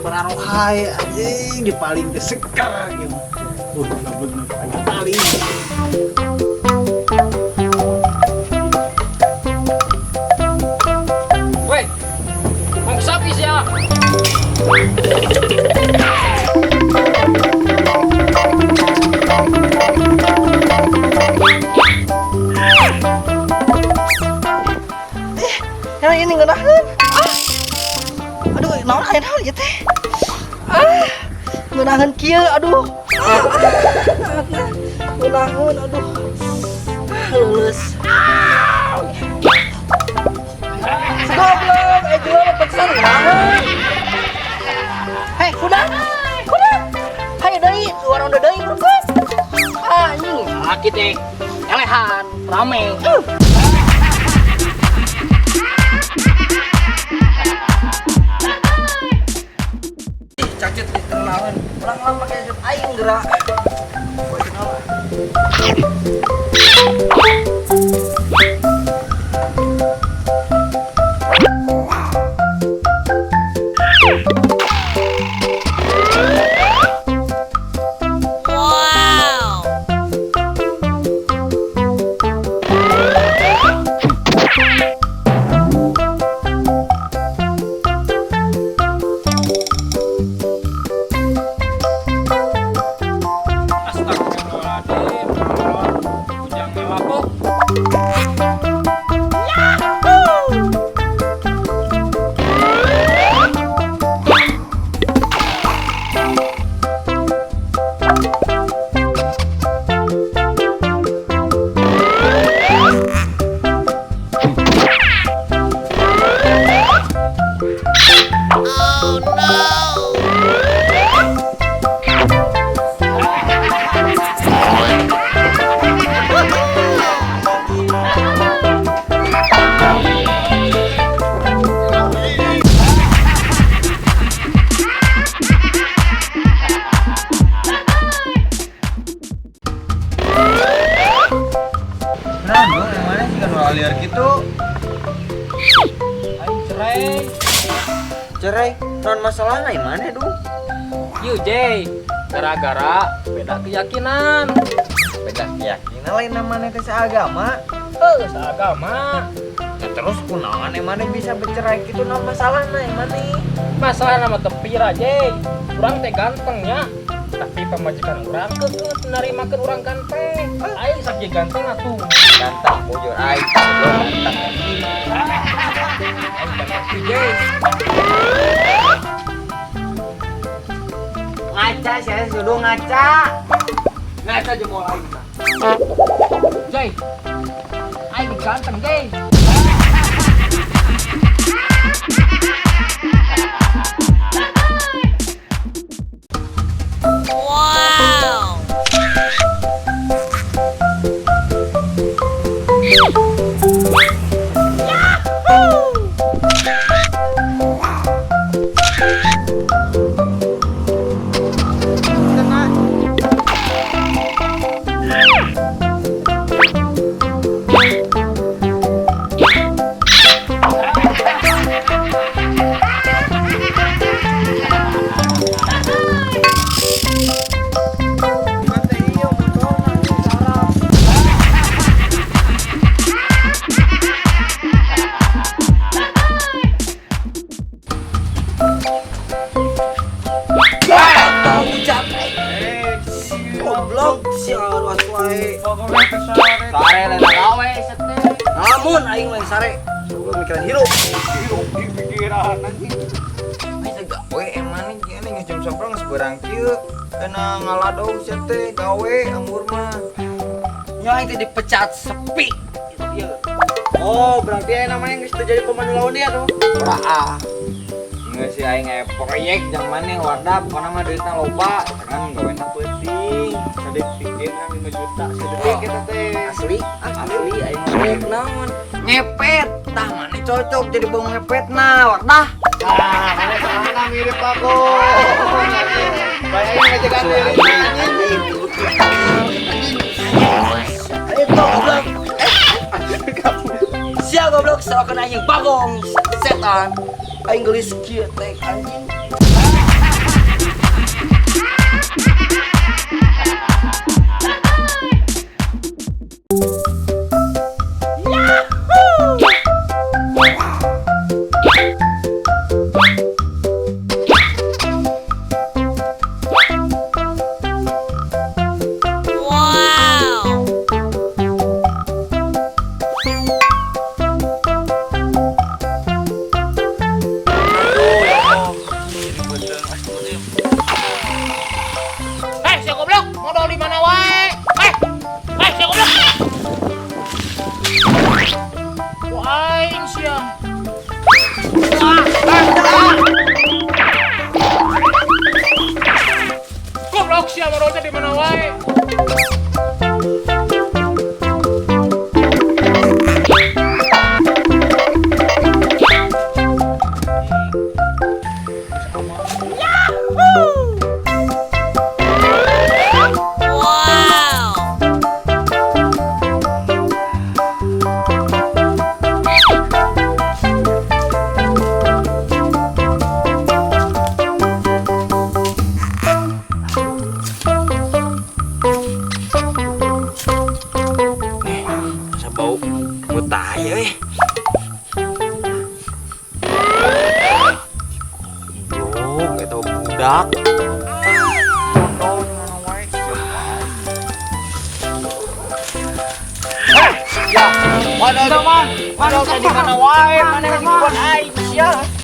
Bararohai anjing di paling kesekar gitu. Bener paling. Woi, mau sapi sih ya? Yang ini nggak nahan. Aduh, naon aya hal ieu teh. Nggak nahan kieu, aduh. Nggak nahan, aduh. Lulus. Goblok, jelema peksan nahan. Hei, kuda. Hayu deui, suara udah deui berkos. Anjing, Laki teh, elehan, rame. cacut di tenangan. Ulang pakai jut aing gerak. Boy kenapa? Liar gitu. Aing Cerai, non masalahnya mana dong? Yuk Jay, gara-gara beda keyakinan. Beda keyakinan lain namanya ke seagama. Seagama. Ya terus kunaon emangnya bisa bercerai gitu non masalahnya emangnya? Masalah nama tepira Jay. Kurang teh gantengnya. Tapi pemajikan orang kekeh menarimakan orang ganteng. Aing sakit ganteng atuh. Ganteng bujur aing, ganteng. Aing ganteng si Jay. Ngaca, saya sudah ngaca. Ngaca jempol aing. Jay. Aing ganteng Jay. Goblok si arwah wae. Sare lena gawe seteh. Namun aing lain sare. Goblok mikiran hirup. Hidup di pikiran anjing. Aing gawe emang ini geus jam 11 geus beurang kieu. Kena ngaladong sia teh gawe amur mah. Nya aing teh dipecat sepi. Ieu. Oh, berarti aing namanya geus jadi pemandu lawan dia tuh. Ora Nggak sih aing proyek yang mana wadah pokoknya mah duitnya loba kan gak enak penting sedih pikir kan 5 juta sedih kita teh asli aing proyek naon ngepet tah mana cocok jadi bau ngepet nah wardah mana mirip aku ngajakan diri anjing. Goblok. Sia goblok serokan anjing bagong setan. Aing gelis kieu teh anjing. Si goblok, modal di mana wae? Si goblok. Aing sia. Goblok sia modalnya di mana wae? Bau tai euy. Goblok eta budak. Waduh, mana di mana wae, mana di kuburan aing sia.